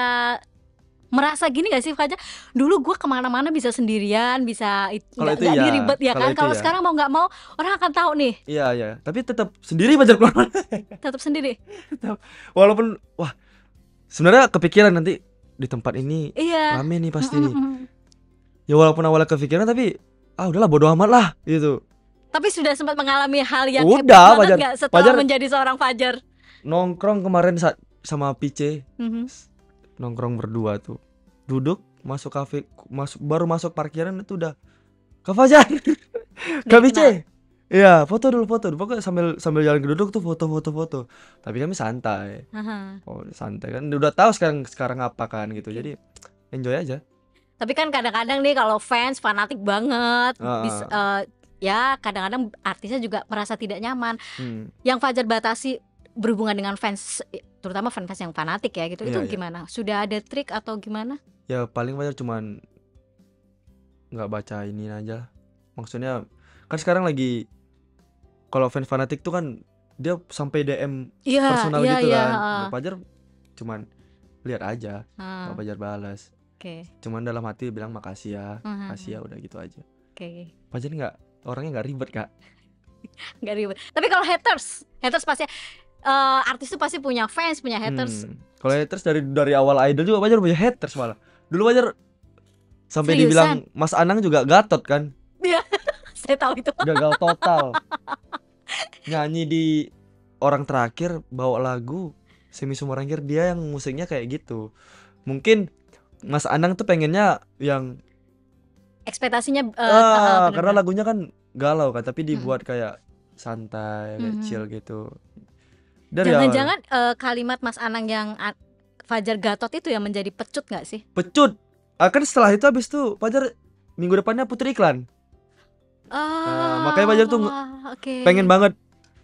merasa gini gak sih Fajar? Dulu gue kemana-mana bisa sendirian, bisa Kalau nggak itu ya, diribet ya kalau kan. itu Kalau ya. sekarang mau nggak mau orang akan tahu nih, Iya, tapi tetap sendiri Fajar keluar. tetap sendiri. Walaupun wah, sebenarnya kepikiran nanti di tempat ini Iya. rame nih pasti Mhm, nih. mhm. Ya walaupun awalnya kepikiran tapi udahlah bodo amat lah gitu. Tapi sudah sempat mengalami hal yang Udah, epic banget Fajar. nggak setelah Fajar- menjadi seorang Fajar? Nongkrong kemarin sama Pice, Mhm. nongkrong berdua tuh. Duduk masuk kafe, baru masuk parkiran itu udah Kak Fajar. Kak Pice. Iya, foto dulu. Pokoknya sambil jalan duduk tuh foto. Tapi kami santai. Aha. Oh, santai kan udah tahu sekarang apa kan gitu. Jadi enjoy aja. Tapi kan kadang-kadang nih kalau fans fanatik banget, ya kadang-kadang artisnya juga merasa tidak nyaman. Yang Fajar batasi berhubungan dengan fans, terutama fans yang fanatik ya gitu, itu Iya. gimana? Sudah ada trik atau gimana? Ya paling Fajar cuman nggak baca ini aja. Maksudnya kan sekarang lagi kalau fans fanatik tuh kan dia sampai DM Iya, personal iya, gitu iya, kan. heeh. Ya, Fajar cuman lihat aja, Ah, kalau Fajar balas. Oke, Cuman dalam hati bilang makasih ya, Mhm. makasih ya, udah gitu aja. oke, Fajar orangnya nggak ribet, Kak. nggak ribet. Tapi kalau haters pasti artis itu pasti punya fans, punya haters. Kalau haters dari awal idol juga Fajar punya haters malah. Dulu Fajar sampai Seriusan? dibilang Mas Anang juga gatot kan, Saya tahu itu. gagal total. Nyanyi di orang terakhir bawa lagu Semi Sumarangkir, dia yang musiknya kayak gitu. Mungkin Mas Anang tuh pengennya yang Ekspektasinya karena benar-benar. lagunya kan galau kan, tapi dibuat kayak santai, kayak Mhm. chill gitu. Dari awal. Jangan-jangan kalimat Mas Anang yang Fajar gatot itu yang menjadi pecut nggak sih? Pecut. Kan setelah itu habis tuh Fajar minggu depannya putri iklan. Makanya Fajar tuh oke. pengen banget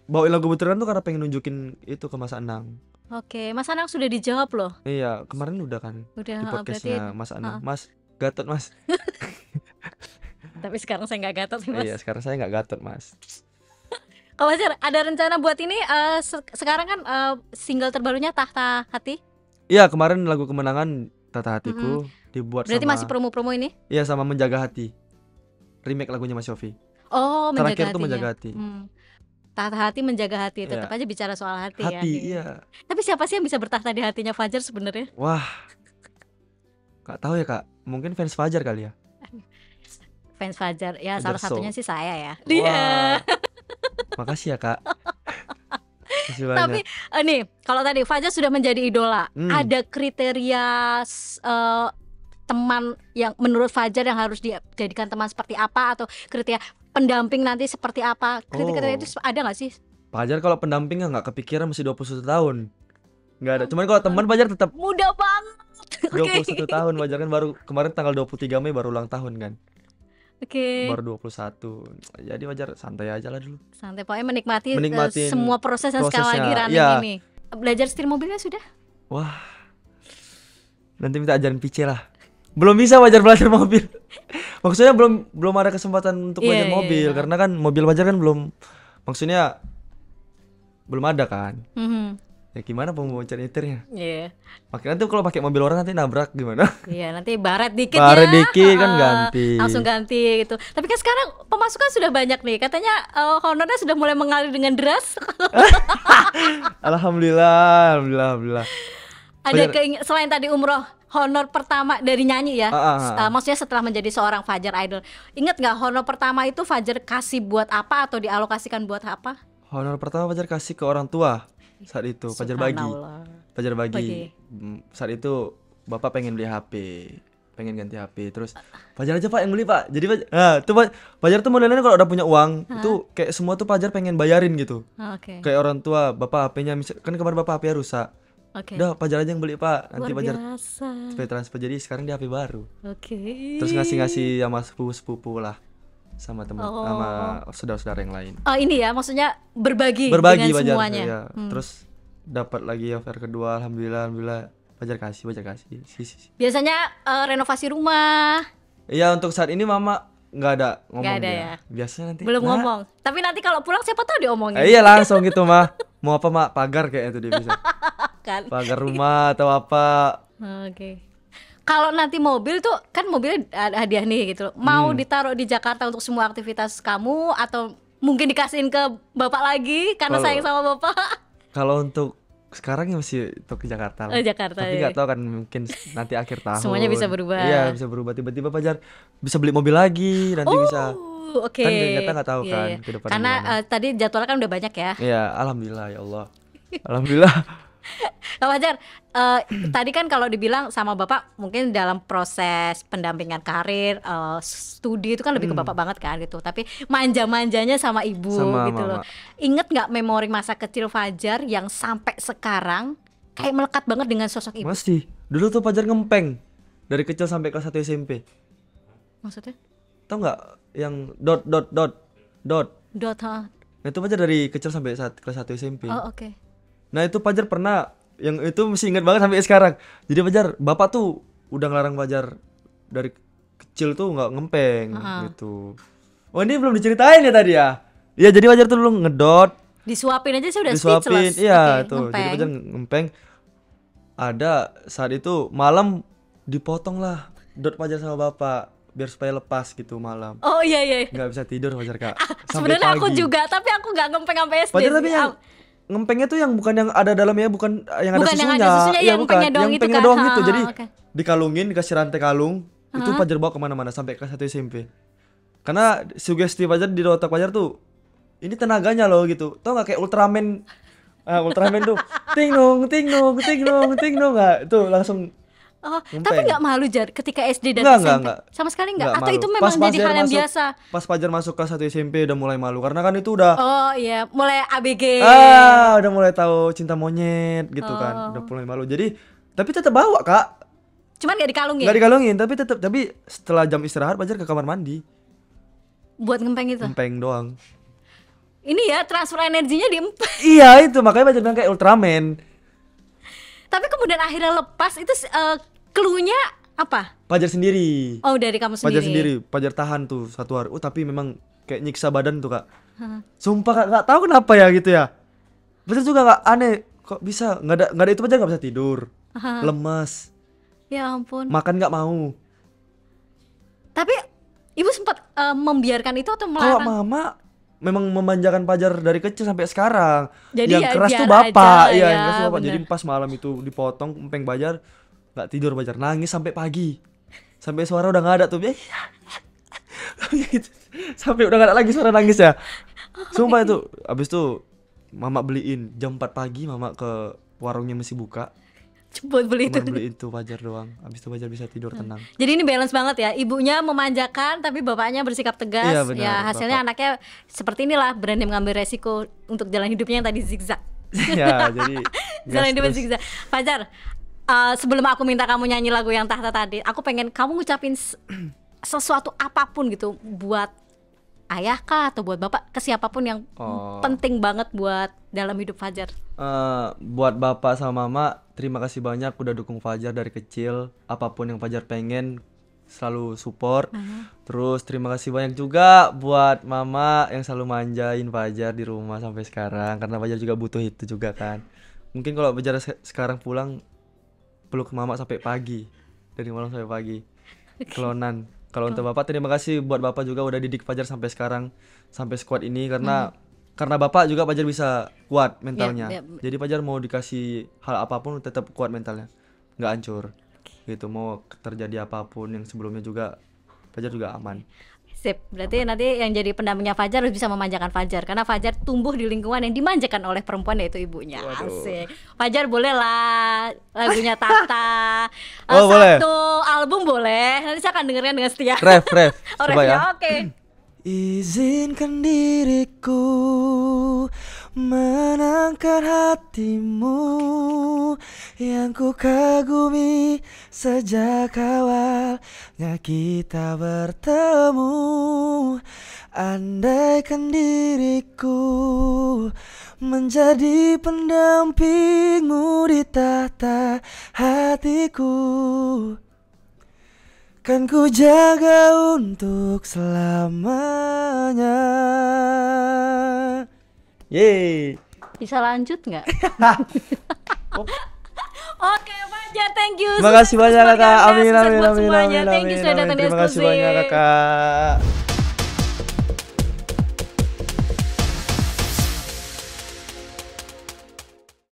bawain lagu putaran tuh karena pengen nunjukin itu ke Mas Anang. Oke, Mas Anang sudah dijawab loh. Iya, kemarin udah kan Udah, di podcastnya Mas Anang. Mas, gatot Mas. Tapi sekarang saya nggak gatot nih Mas. Iya, sekarang saya nggak gatot Mas. Kalau Fajar ada rencana buat ini sekarang kan single terbarunya Tahta Hati. Iya, kemarin lagu kemenangan Tata Hatiku dibuat Berarti sama masih promo-promo ini? Iya, sama Menjaga Hati. Remake lagunya Mas Yofi. Oh, Terakhir menjaga tuh hatinya. Menjaga Hati. Tahta hati menjaga hati, tetap Iya. aja bicara soal hati, ya. Hati, iya. Tapi siapa sih yang bisa bertahta di hatinya Fajar sebenarnya? Wah. Gak tahu ya, Kak. Mungkin fans Fajar kali ya. Fans Fajar. Ya, Fajar salah satunya Show. sih saya ya. Wah. Makasih ya, Kak. Makasih banyak. Tapi nih, kalau tadi Fajar sudah menjadi idola, ada kriteria teman yang menurut Fajar yang harus dijadikan teman seperti apa, atau kriteria pendamping nanti seperti apa? Kriteria itu ada nggak sih? Fajar kalau pendamping nggak kepikiran, masih 21 tahun. Nggak ada. Cuman kalau teman Fajar tetap muda banget. 21 tahun. Fajar kan baru kemarin tanggal 23 Mei baru ulang tahun kan. Oke. Baru 21. Jadi Fajar santai aja lah dulu. Santai, pokoknya menikmati Menikmatin semua proses yang sekarang lagi prosesnya, running iya. ini. Belajar setir mobilnya sudah? Wah. Nanti minta ajarin pice lah. Belum bisa Fajar belajar mobil. Maksudnya belum ada kesempatan untuk belajar mobil iya. karena kan mobil Fajar kan belum, maksudnya belum ada kan. Ya gimana pemuncak nyetirnya? Iya. Makanya nanti kalau pakai mobil orang nanti nabrak gimana? Iya, nanti baret dikit Baret ya. dikit kan Heeh, ganti. langsung ganti gitu. Tapi kan sekarang pemasukan sudah banyak nih. Katanya honornya sudah mulai mengalir dengan deras. Alhamdulillah, alhamdulillah. Ada selain tadi umroh, honor pertama dari nyanyi ya. Maksudnya setelah menjadi seorang Fajar Idol. Ingat nggak honor pertama itu Fajar kasih buat apa atau dialokasikan buat apa? Honor pertama Fajar kasih ke orang tua saat itu, Fajar bagi. Subhanallah. Fajar bagi. Bagi. Saat itu bapak pengen beli HP, pengen ganti HP. Terus Fajar aja pak yang beli pak. Jadi Fajar tuh modelnya kalau udah punya uang itu kayak semua tuh Fajar pengen bayarin gitu. Oke. Kayak orang tua, bapak HP-nya kan kemarin bapak HP-nya rusak. Oke. Udah Fajar aja yang beli pak. Nanti Luar Fajar biasa. supaya transfer, jadi sekarang dia HP baru. Oke. Terus ngasih sama sepupu-sepupu lah, sama teman, sama saudara-saudara yang lain. Oh ini ya, maksudnya berbagi dengan Fajar, semuanya. ya. Terus dapat lagi affair kedua, alhamdulillah Fajar kasih. Biasanya renovasi rumah. Iya, untuk saat ini mama nggak ada ngomong. Nggak ada dia. ya? Biasanya nanti Belum ngomong. Tapi nanti kalau pulang siapa tahu diomongin. Iya langsung gitu mah. Mau apa mak? Pagar kayaknya tuh dia bisa. Kan. Pagar rumah atau apa. Oke. Kalau nanti mobil tuh kan mobilnya ada hadiah nih gitu. Mau ditaruh di Jakarta untuk semua aktivitas kamu atau mungkin dikasihin ke bapak lagi karena sayang sama bapak? Kalau untuk sekarang ya masih untuk ke Jakarta lah. Jakarta. Tapi nggak tahu kan, mungkin nanti akhir tahun. Semuanya bisa berubah. Iya bisa berubah, tiba-tiba Fajar bisa beli mobil lagi nanti bisa. Oke. Kan kita nggak tahu Iya, kan iya. ke depan Karena gimana. tadi jadwalnya kan udah banyak ya. Iya, alhamdulillah ya Allah. Alhamdulillah. Kak Fajar, tadi kan kalau dibilang sama bapak mungkin dalam proses pendampingan karir, studi itu kan lebih ke bapak banget kan gitu. Tapi manja-manjanya sama ibu Sama gitu loh. mama. Ingat nggak memori masa kecil Fajar yang sampai sekarang kayak melekat banget dengan sosok ibu? Masih. Dulu tuh Fajar ngempeng dari kecil sampai kelas 1 SMP. Maksudnya? Tahu nggak yang dot. Dot, ha? Nah, itu Fajar dari kecil sampai kelas 1 SMP. Oh oke. Nah, itu Fajar pernah, yang itu masih ingat banget sampai sekarang. Jadi Fajar, bapak tuh udah ngelarang Fajar dari kecil tuh nggak ngempeng gitu. Oh, ini belum diceritain ya tadi ya. Iya, jadi Fajar tuh dulu ngedot, Disuapin aja sih udah disuapin. speechless. Iya, Oke, tuh. Jadi ngempeng. Fajar ngempeng. Ada saat itu malam dipotong lah dot Fajar sama bapak biar supaya lepas gitu malam. Oh iya iya. Nggak bisa tidur Fajar Kak. Sampai Sebenarnya aku pagi. juga, tapi aku nggak ngempeng sampai SD. Fajar tapi sih. yang ngempengnya tuh yang bukan yang ada dalamnya, bukan yang Bukan ada yang susunya. ada susunya, Iya, yang bukan. pengnya doang Yang itu pengnya kan. doang Ha, gitu. ha, Jadi oke. dikalungin, dikasih rantai kalung. Itu Fajar bawa kemana-mana sampai kelas 1 SMP. Karena sugesti Fajar di otak Fajar tuh, ini tenaganya loh gitu. Tau nggak kayak Ultraman? Ultraman tuh ting nong nggak itu langsung. Oh, Ngempeng. tapi nggak malu Jar ketika SD dan SMP? Enggak. Sama sekali nggak? Atau malu. itu memang jadi Fajar hal yang masuk- biasa? Pas Fajar masuk kelas 1 SMP udah mulai malu karena kan itu udah Oh iya, mulai ABG. udah mulai tahu cinta monyet gitu kan. Udah mulai malu. Jadi tapi tetap bawa, Kak. Cuman nggak dikalungin Nggak dikalungin, tapi setelah jam istirahat Fajar ke kamar mandi, buat ngempeng itu. ngempeng doang. Ini ya transfer energinya diempeng. Iya, itu makanya Fajar bilang kayak Ultraman. Tapi kemudian akhirnya lepas itu clue-nya apa? Fajar sendiri. Oh, dari kamu sendiri. Fajar sendiri, Fajar tahan tuh 1 hari. Tapi memang kayak nyiksa badan tuh, Kak. Sumpah Kak, nggak tahu kenapa ya gitu ya. Fajar juga nggak aneh, kok bisa nggak ada itu Fajar nggak bisa tidur, lemas, Ya ampun. makan nggak mau. Tapi ibu sempat membiarkan itu atau Kalau melarang? mama memang memanjakan Fajar dari kecil sampai sekarang. Jadi yang ya keras tuh biar bapak, aja iya ya, yang keras tuh bapak. bener. Jadi pas malam itu dipotong empeng Fajar, nggak tidur Fajar, nangis sampai pagi, sampai suara udah nggak ada tuh. Gitu. Sampai udah nggak ada lagi suara nangis ya. Sumpah itu. Abis itu mama beliin jam 4 pagi, mama ke warungnya masih buka. Buat beli itu. Cuma beli itu Fajar doang. Abis itu Fajar bisa tidur tenang. Jadi ini balance banget ya. Ibunya memanjakan tapi bapaknya bersikap tegas. Iya, benar, ya hasilnya anaknya seperti inilah, berani mengambil resiko untuk jalan hidupnya yang tadi zigzag. Ya, jadi Jalan gas hidupnya terus. zigzag. Fajar, sebelum aku minta kamu nyanyi lagu yang Tahta tadi, aku pengen kamu ngucapin sesuatu apapun gitu buat ayah kah atau buat bapak, ke siapapun yang penting banget buat dalam hidup Fajar. Buat bapak sama mama, terima kasih banyak udah dukung Fajar dari kecil. Apapun yang Fajar pengen selalu support. Terus terima kasih banyak juga buat mama yang selalu manjain Fajar di rumah sampai sekarang, karena Fajar juga butuh itu juga kan. Mungkin kalau bicara sekarang pulang peluk mama sampai pagi, dari malam sampai pagi. Kelonan. Kalau untuk Bapak, terima kasih buat Bapak juga udah didik Fajar sampai sekarang, sampai sekuat ini, karena Bapak juga Fajar bisa kuat mentalnya. Jadi Fajar mau dikasih hal apapun tetap kuat mentalnya, nggak hancur. Gitu, mau terjadi apapun yang sebelumnya juga Fajar juga aman. Sip, berarti nanti yang jadi pendampingnya Fajar harus bisa memanjakan Fajar, karena Fajar tumbuh di lingkungan yang dimanjakan oleh perempuan, yaitu ibunya. Asik. Fajar boleh lah lagunya Tata. Boleh. Satu album boleh. Nanti saya akan dengerin dengan setia. Ref. Oh, Coba ya. Oke. Izinkan diriku menangkan hatimu yang ku kagumi sejak awalnya kita bertemu. Andaikan diriku menjadi pendampingmu di tahta hatiku, kan ku jaga untuk selamanya. Yeay. Bisa lanjut nggak? Oke, Fajar, thank you. Terima kasih banyak Kakak. Amin. Thank you sudah datang di Terima kasih banyak Kakak.